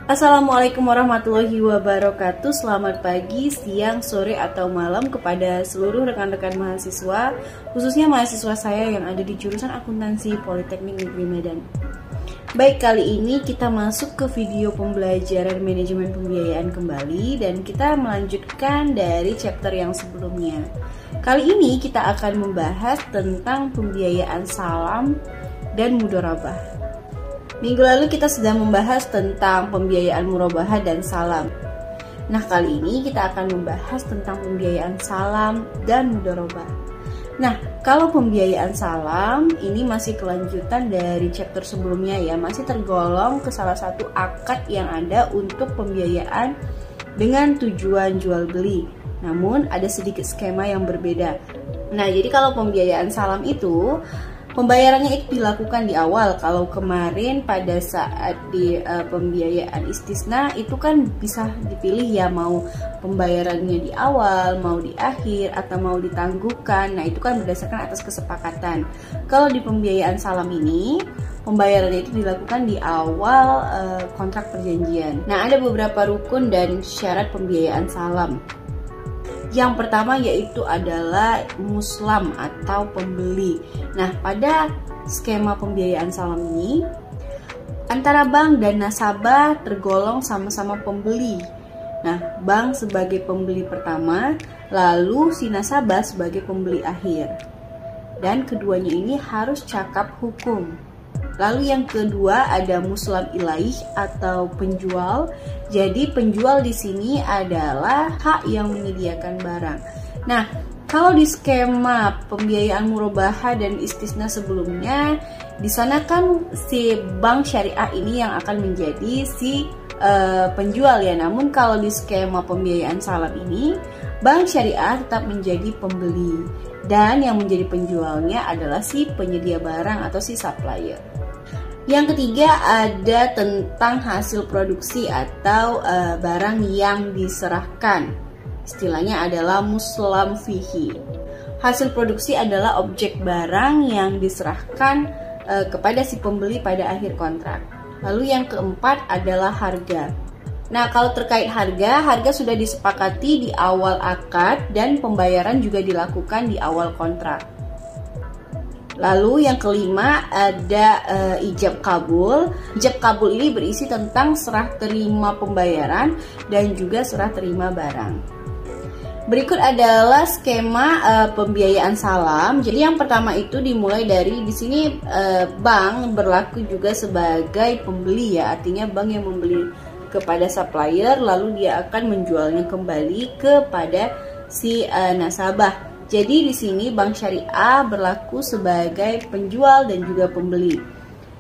Assalamualaikum warahmatullahi wabarakatuh. Selamat pagi, siang, sore, atau malam kepada seluruh rekan-rekan mahasiswa, khususnya mahasiswa saya yang ada di jurusan akuntansi Politeknik Negeri Medan. Baik, kali ini kita masuk ke video pembelajaran manajemen pembiayaan kembali dan kita melanjutkan dari chapter yang sebelumnya. Kali ini kita akan membahas tentang pembiayaan salam dan mudharabah. Minggu lalu kita sudah membahas tentang pembiayaan murabahah dan salam. Nah, kali ini kita akan membahas tentang pembiayaan salam dan mudharabah. Nah, kalau pembiayaan salam ini masih kelanjutan dari chapter sebelumnya ya, masih tergolong ke salah satu akad yang ada untuk pembiayaan dengan tujuan jual beli. Namun ada sedikit skema yang berbeda. Nah, jadi kalau pembiayaan salam itu pembayarannya itu dilakukan di awal. Kalau kemarin pada saat di pembiayaan istisna itu kan bisa dipilih ya, mau pembayarannya di awal, mau di akhir, atau mau ditangguhkan. Nah, itu kan berdasarkan atas kesepakatan. Kalau di pembiayaan salam ini pembayarannya itu dilakukan di awal kontrak perjanjian. Nah, ada beberapa rukun dan syarat pembiayaan salam. Yang pertama yaitu adalah muslam atau pembeli. Nah, pada skema pembiayaan salam ini antara bank dan nasabah tergolong sama-sama pembeli. Nah, bank sebagai pembeli pertama, lalu si nasabah sebagai pembeli akhir. Dan keduanya ini harus cakap hukum. Lalu yang kedua ada muslam ilaih atau penjual. Jadi penjual di sini adalah hak yang menyediakan barang. Nah, kalau di skema pembiayaan murabahah dan istisna sebelumnya, di sana kan si bank syariah ini yang akan menjadi si penjual ya. Namun kalau di skema pembiayaan salam ini, bank syariah tetap menjadi pembeli dan yang menjadi penjualnya adalah si penyedia barang atau si supplier. Yang ketiga ada tentang hasil produksi atau barang yang diserahkan. Istilahnya adalah muslam fihi. Hasil produksi adalah objek barang yang diserahkan kepada si pembeli pada akhir kontrak. Lalu yang keempat adalah harga. Nah, kalau terkait harga sudah disepakati di awal akad dan pembayaran juga dilakukan di awal kontrak. Lalu yang kelima ada ijab kabul. Ijab kabul ini berisi tentang serah terima pembayaran dan juga serah terima barang. Berikut adalah skema pembiayaan salam. Jadi yang pertama itu dimulai dari di sini bank berlaku juga sebagai pembeli ya, artinya bank yang membeli kepada supplier lalu dia akan menjualnya kembali kepada si nasabah. Jadi di sini bank syariah berlaku sebagai penjual dan juga pembeli.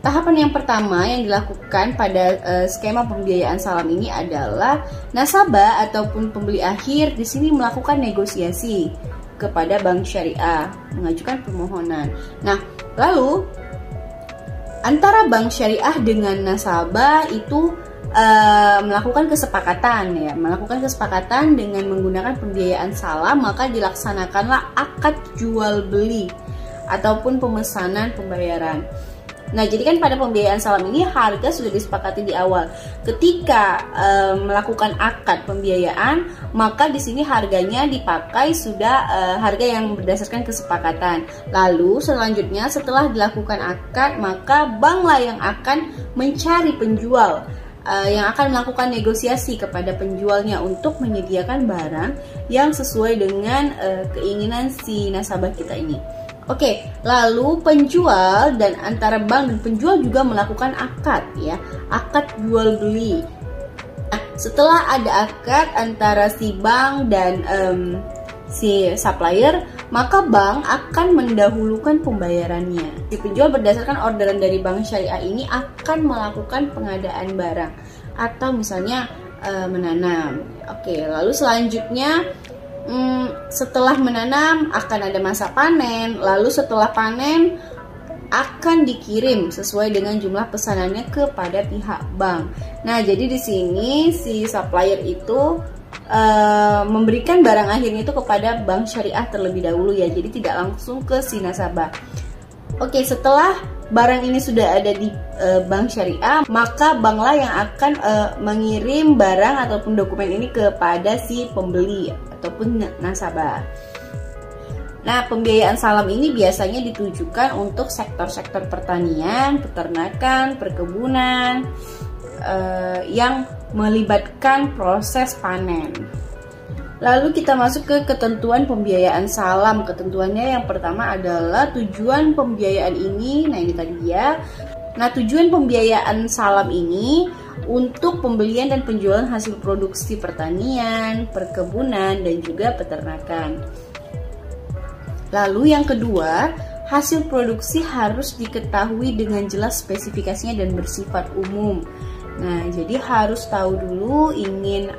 Tahapan yang pertama yang dilakukan pada skema pembiayaan salam ini adalah nasabah ataupun pembeli akhir di sini melakukan negosiasi kepada bank syariah, mengajukan permohonan. Nah, lalu antara bank syariah dengan nasabah itu melakukan kesepakatan dengan menggunakan pembiayaan salam, maka dilaksanakanlah akad jual beli ataupun pemesanan pembayaran. Nah, jadi kan pada pembiayaan salam ini harga sudah disepakati di awal. Ketika melakukan akad pembiayaan, maka di sini harganya dipakai sudah harga yang berdasarkan kesepakatan. Lalu selanjutnya setelah dilakukan akad, maka banklah yang akan mencari penjual yang akan melakukan negosiasi kepada penjualnya untuk menyediakan barang yang sesuai dengan keinginan si nasabah kita ini. Oke, lalu penjual dan antara bank dan penjual juga melakukan akad ya, akad jual beli. Nah, setelah ada akad antara si bank dan si supplier, maka bank akan mendahulukan pembayarannya. Si penjual berdasarkan orderan dari bank syariah ini akan melakukan pengadaan barang atau misalnya menanam. Oke, lalu selanjutnya setelah menanam akan ada masa panen. Lalu setelah panen akan dikirim sesuai dengan jumlah pesanannya kepada pihak bank. Nah, jadi di sini si supplier itu memberikan barang akhirnya itu kepada bank syariah terlebih dahulu ya, jadi tidak langsung ke si nasabah. Oke, setelah barang ini sudah ada di bank syariah, maka banklah yang akan mengirim barang ataupun dokumen ini kepada si pembeli ataupun nasabah. Nah, pembiayaan salam ini biasanya ditujukan untuk sektor-sektor pertanian, peternakan, perkebunan yang melibatkan proses panen. Lalu kita masuk ke ketentuan pembiayaan salam. Ketentuannya yang pertama adalah tujuan pembiayaan ini. Nah, ini tadi ya. Nah, tujuan pembiayaan salam ini untuk pembelian dan penjualan hasil produksi pertanian, perkebunan, dan juga peternakan. Lalu yang kedua, hasil produksi harus diketahui dengan jelas spesifikasinya dan bersifat umum. Nah, jadi harus tahu dulu ingin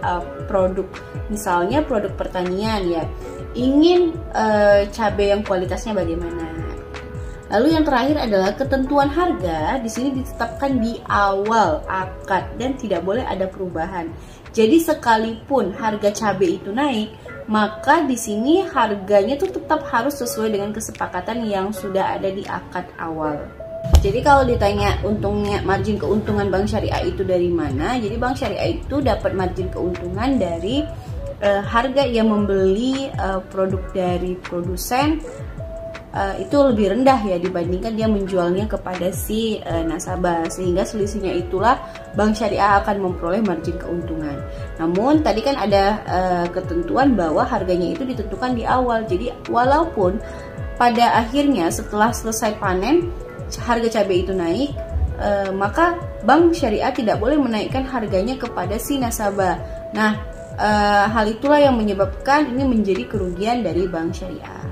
produk, misalnya produk pertanian ya, ingin cabai yang kualitasnya bagaimana. Lalu yang terakhir adalah ketentuan harga. Di sini ditetapkan di awal akad dan tidak boleh ada perubahan. Jadi sekalipun harga cabai itu naik, maka di sini harganya tuh tetap harus sesuai dengan kesepakatan yang sudah ada di akad awal. Jadi kalau ditanya untungnya, margin keuntungan bank syariah itu dari mana? Jadi bank syariah itu dapat margin keuntungan dari harga yang membeli produk dari produsen itu lebih rendah ya dibandingkan dia menjualnya kepada si nasabah, sehingga selisihnya itulah bank syariah akan memperoleh margin keuntungan. Namun tadi kan ada ketentuan bahwa harganya itu ditentukan di awal. Jadi walaupun pada akhirnya setelah selesai panen harga cabai itu naik, maka bank syariah tidak boleh menaikkan harganya kepada si nasabah. Nah, hal itulah yang menyebabkan ini menjadi kerugian dari bank syariah.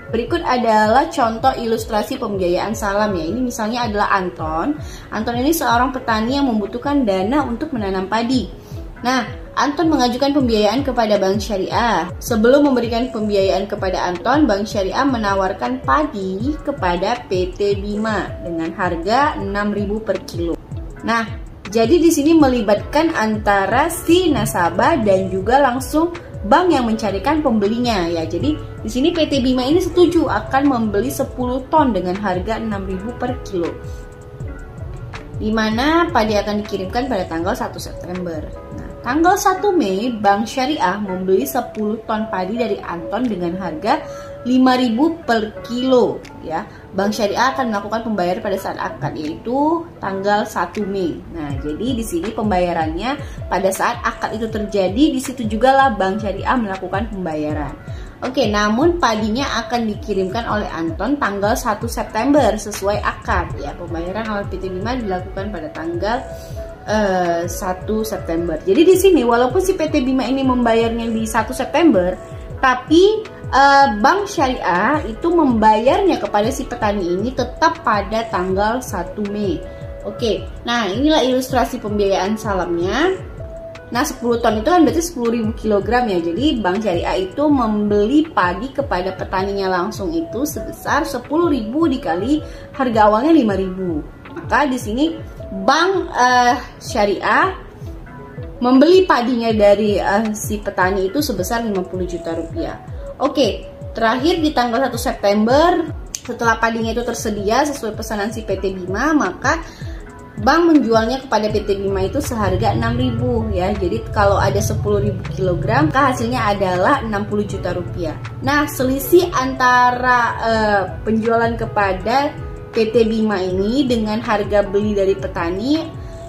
Berikut adalah contoh ilustrasi pembiayaan salam ya. Ini misalnya adalah Anton. Anton ini seorang petani yang membutuhkan dana untuk menanam padi. Nah, Anton mengajukan pembiayaan kepada bank syariah. Sebelum memberikan pembiayaan kepada Anton, bank syariah menawarkan padi kepada PT Bima dengan harga 6.000 per kilo. Nah, jadi di sini melibatkan antara si nasabah dan juga langsung bank yang mencarikan pembelinya ya. Jadi di sini PT Bima ini setuju akan membeli 10 ton dengan harga 6.000 per kilo. Di mana padi akan dikirimkan pada tanggal 1 September. Nah, tanggal 1 Mei Bank Syariah membeli 10 ton padi dari Anton dengan harga 5.000 per kilo ya. Bank Syariah akan melakukan pembayaran pada saat akad, yaitu tanggal 1 Mei. Nah, jadi di sini pembayarannya pada saat akad itu terjadi, di situ juga lah Bank Syariah melakukan pembayaran. Oke, namun padinya akan dikirimkan oleh Anton tanggal 1 September sesuai akad ya. Pembayaran oleh PT Bima dilakukan pada tanggal 1 September. Jadi di sini walaupun si PT Bima ini membayarnya di 1 September, tapi Bank Syariah itu membayarnya kepada si petani ini tetap pada tanggal 1 Mei. Oke, nah inilah ilustrasi pembiayaan salamnya. Nah, 10 ton itu kan berarti 10.000 kg ya. Jadi Bank Syariah itu membeli padi kepada petaninya langsung itu sebesar 10.000 dikali harga awalnya 5.000. Maka di sini Bank Syariah membeli padinya dari si petani itu sebesar 50 juta rupiah. Oke, terakhir di tanggal 1 September setelah padinya itu tersedia sesuai pesanan si PT Bima, maka bank menjualnya kepada PT Bima itu seharga 6.000 ya. Jadi kalau ada 10.000 kg, maka hasilnya adalah 60 juta rupiah. Nah, selisih antara penjualan kepada PT Bima ini dengan harga beli dari petani,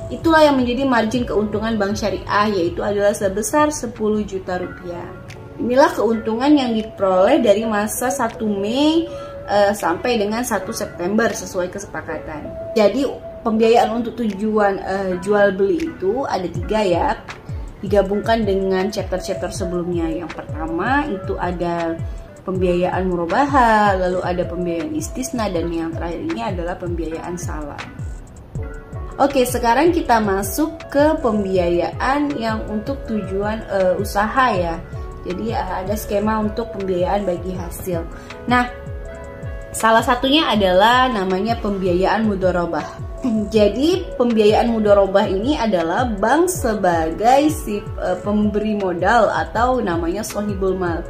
itulah yang menjadi margin keuntungan Bank Syariah, yaitu adalah sebesar 10 juta rupiah. Inilah keuntungan yang diperoleh dari masa 1 Mei sampai dengan 1 September sesuai kesepakatan. Jadi pembiayaan untuk tujuan jual beli itu ada 3 ya, digabungkan dengan chapter-chapter sebelumnya. Yang pertama itu ada pembiayaan murabaha, lalu ada pembiayaan istisna, dan yang terakhir ini adalah pembiayaan salam. Oke, sekarang kita masuk ke pembiayaan yang untuk tujuan usaha ya. Jadi ada skema untuk pembiayaan bagi hasil. Nah, salah satunya adalah namanya pembiayaan mudharabah. Jadi pembiayaan mudharabah ini adalah bank sebagai si pemberi modal atau namanya sohibul mal.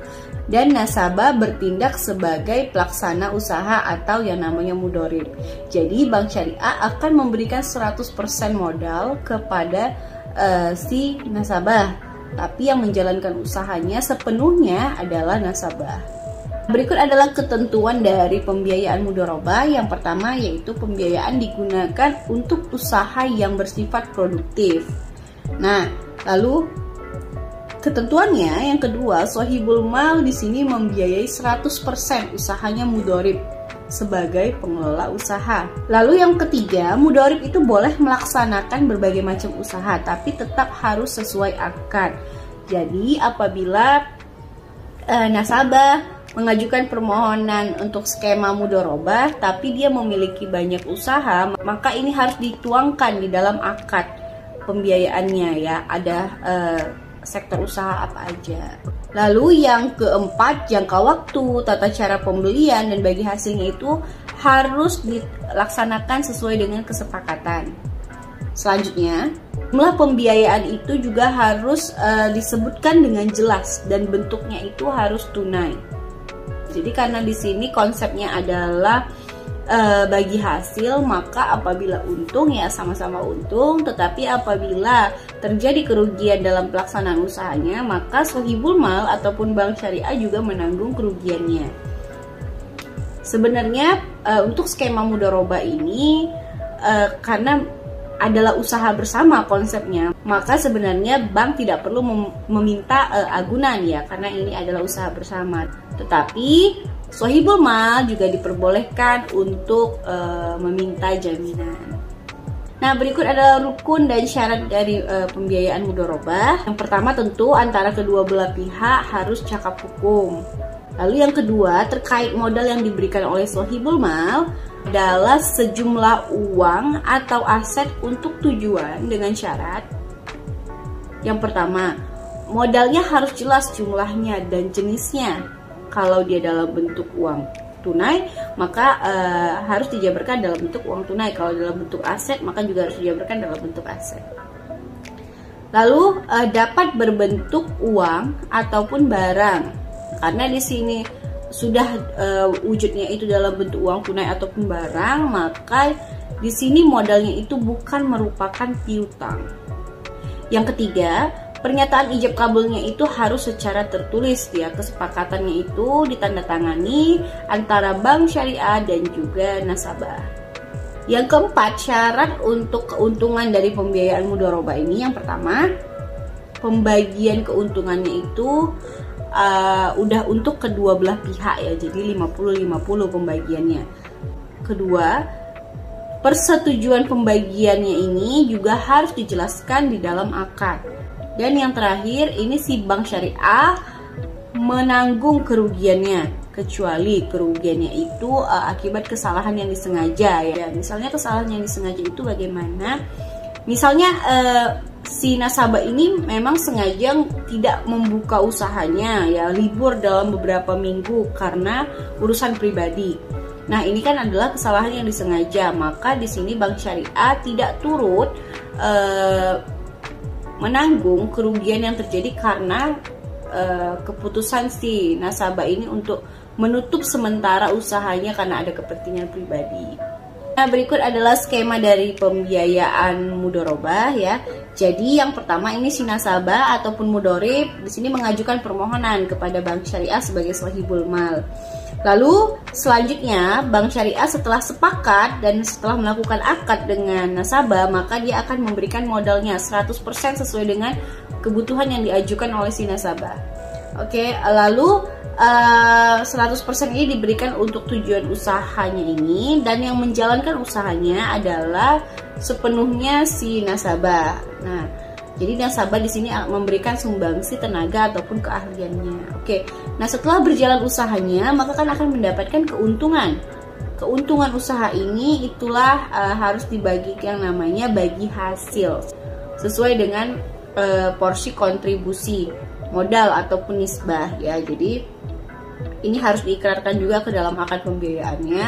dan nasabah bertindak sebagai pelaksana usaha atau yang namanya mudorib. Jadi bank syariah akan memberikan 100% modal kepada si nasabah, tapi yang menjalankan usahanya sepenuhnya adalah nasabah. Berikut adalah ketentuan dari pembiayaan mudharabah. Yang pertama yaitu pembiayaan digunakan untuk usaha yang bersifat produktif. Nah, lalu ketentuannya yang kedua, sohibul mal di sini membiayai 100% usahanya mudharib sebagai pengelola usaha. Lalu yang ketiga, mudharib itu boleh melaksanakan berbagai macam usaha tapi tetap harus sesuai akad. Jadi apabila nasabah mengajukan permohonan untuk skema mudharabah tapi dia memiliki banyak usaha, maka ini harus dituangkan di dalam akad pembiayaannya ya, ada sektor usaha apa aja. Lalu yang keempat, jangka waktu, tata cara pembelian dan bagi hasilnya itu harus dilaksanakan sesuai dengan kesepakatan. Selanjutnya, jumlah pembiayaan itu juga harus disebutkan dengan jelas dan bentuknya itu harus tunai. Jadi karena di sini konsepnya adalah bagi hasil, maka apabila untung ya sama-sama untung, tetapi apabila terjadi kerugian dalam pelaksanaan usahanya, maka sohibul mal ataupun bank syariah juga menanggung kerugiannya. Sebenarnya untuk skema mudharabah ini karena adalah usaha bersama konsepnya, maka sebenarnya bank tidak perlu meminta agunan ya, karena ini adalah usaha bersama. Tetapi sohibul mal juga diperbolehkan untuk meminta jaminan. Nah, berikut adalah rukun dan syarat dari pembiayaan mudharabah. Yang pertama tentu antara kedua belah pihak harus cakap hukum. Lalu yang kedua, terkait modal yang diberikan oleh sohibul mal adalah sejumlah uang atau aset untuk tujuan dengan syarat. Yang pertama, modalnya harus jelas jumlahnya dan jenisnya. Kalau dia dalam bentuk uang tunai, maka harus dijabarkan dalam bentuk uang tunai. Kalau dalam bentuk aset, maka juga harus dijabarkan dalam bentuk aset. Lalu dapat berbentuk uang ataupun barang. Karena di sini sudah wujudnya itu dalam bentuk uang tunai ataupun barang, maka di sini modalnya itu bukan merupakan piutang. Yang ketiga, pernyataan ijab kabulnya itu harus secara tertulis ya, kesepakatannya itu ditandatangani antara bank syariah dan juga nasabah. Yang keempat, syarat untuk keuntungan dari pembiayaan mudharabah ini, yang pertama, pembagian keuntungannya itu udah untuk kedua belah pihak ya, jadi 50-50 pembagiannya. Kedua, persetujuan pembagiannya ini juga harus dijelaskan di dalam akad. Dan yang terakhir, ini si bank syariah menanggung kerugiannya, kecuali kerugiannya itu akibat kesalahan yang disengaja ya. Misalnya kesalahan yang disengaja itu bagaimana? Misalnya si nasabah ini memang sengaja tidak membuka usahanya ya, libur dalam beberapa minggu karena urusan pribadi. Nah, ini kan adalah kesalahan yang disengaja, maka di sini bank syariah tidak turut menanggung kerugian yang terjadi karena keputusan si nasabah ini untuk menutup sementara usahanya karena ada kepentingan pribadi. Nah, berikut adalah skema dari pembiayaan mudharabah ya. Jadi yang pertama ini si nasabah ataupun mudharib di sini mengajukan permohonan kepada bank syariah sebagai sohibul mal. Lalu selanjutnya bank syariah setelah sepakat dan setelah melakukan akad dengan nasabah, maka dia akan memberikan modalnya 100% sesuai dengan kebutuhan yang diajukan oleh si nasabah. Oke, lalu 100% ini diberikan untuk tujuan usahanya ini, dan yang menjalankan usahanya adalah sepenuhnya si nasabah. Nah, jadi nasabah di sini memberikan sumbangsi tenaga ataupun keahliannya. Oke. Nah, setelah berjalan usahanya, maka kan akan mendapatkan keuntungan. Keuntungan usaha ini itulah harus dibagi yang namanya bagi hasil sesuai dengan porsi kontribusi modal ataupun nisbah ya. Jadi ini harus diikrarkan juga ke dalam akad pembiayaannya,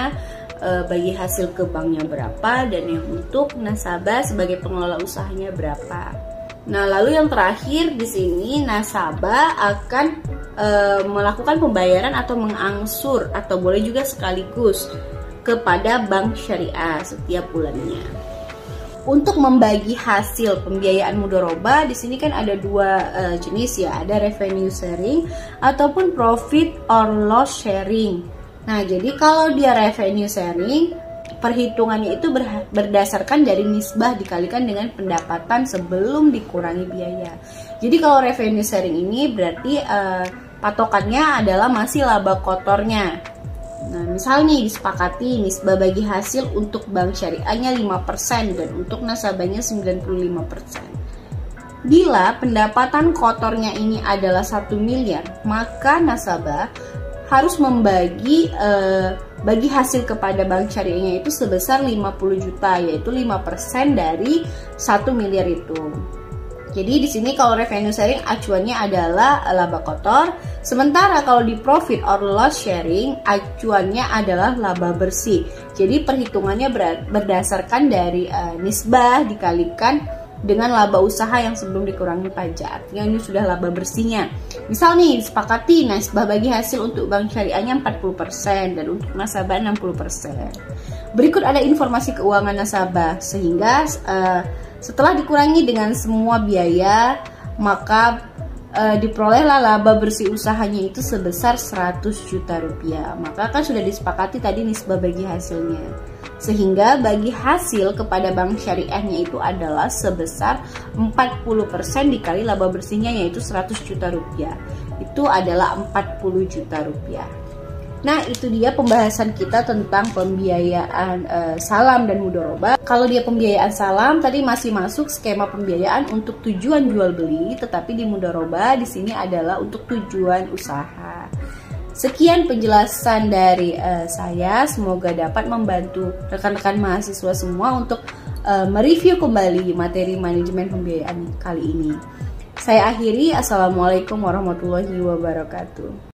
bagi hasil ke banknya berapa dan yang untuk nasabah sebagai pengelola usahanya berapa. Nah, lalu yang terakhir di sini nasabah akan melakukan pembayaran atau mengangsur atau boleh juga sekaligus kepada bank syariah setiap bulannya. Untuk membagi hasil pembiayaan mudharabah di sini kan ada dua jenis ya, ada revenue sharing ataupun profit or loss sharing. Nah, jadi kalau dia revenue sharing, perhitungannya itu berdasarkan dari nisbah dikalikan dengan pendapatan sebelum dikurangi biaya. Jadi kalau revenue sharing ini berarti patokannya adalah masih laba kotornya. Nah, misal nih disepakati nisbah bagi hasil untuk bank syariahnya 5% dan untuk nasabahnya 95%. Bila pendapatan kotornya ini adalah 1 miliar, maka nasabah harus membagi bagi hasil kepada bank syariahnya itu sebesar 50 juta, yaitu 5% dari 1 miliar itu. Jadi di sini kalau revenue sharing acuannya adalah laba kotor, sementara kalau di profit or loss sharing acuannya adalah laba bersih. Jadi perhitungannya berdasarkan dari nisbah dikalikan dengan laba usaha yang sebelum dikurangi pajak. Artinya ini sudah laba bersihnya. Misal nih disepakati nasabah bagi hasil untuk bank syariahnya 40% dan untuk nasabah 60%. Berikut ada informasi keuangan nasabah, sehingga setelah dikurangi dengan semua biaya, maka diperolehlah laba bersih usahanya itu sebesar 100 juta rupiah. Maka kan sudah disepakati tadi nisbah bagi hasilnya, sehingga bagi hasil kepada bank syariahnya itu adalah sebesar 40% dikali laba bersihnya, yaitu 100 juta rupiah. Itu adalah 40 juta rupiah. Nah, itu dia pembahasan kita tentang pembiayaan salam dan mudharabah. Kalau dia pembiayaan salam tadi masih masuk skema pembiayaan untuk tujuan jual beli, tetapi di mudharabah di sini adalah untuk tujuan usaha. Sekian penjelasan dari saya, semoga dapat membantu rekan-rekan mahasiswa semua untuk mereview kembali materi manajemen pembiayaan kali ini. Saya akhiri, assalamualaikum warahmatullahi wabarakatuh.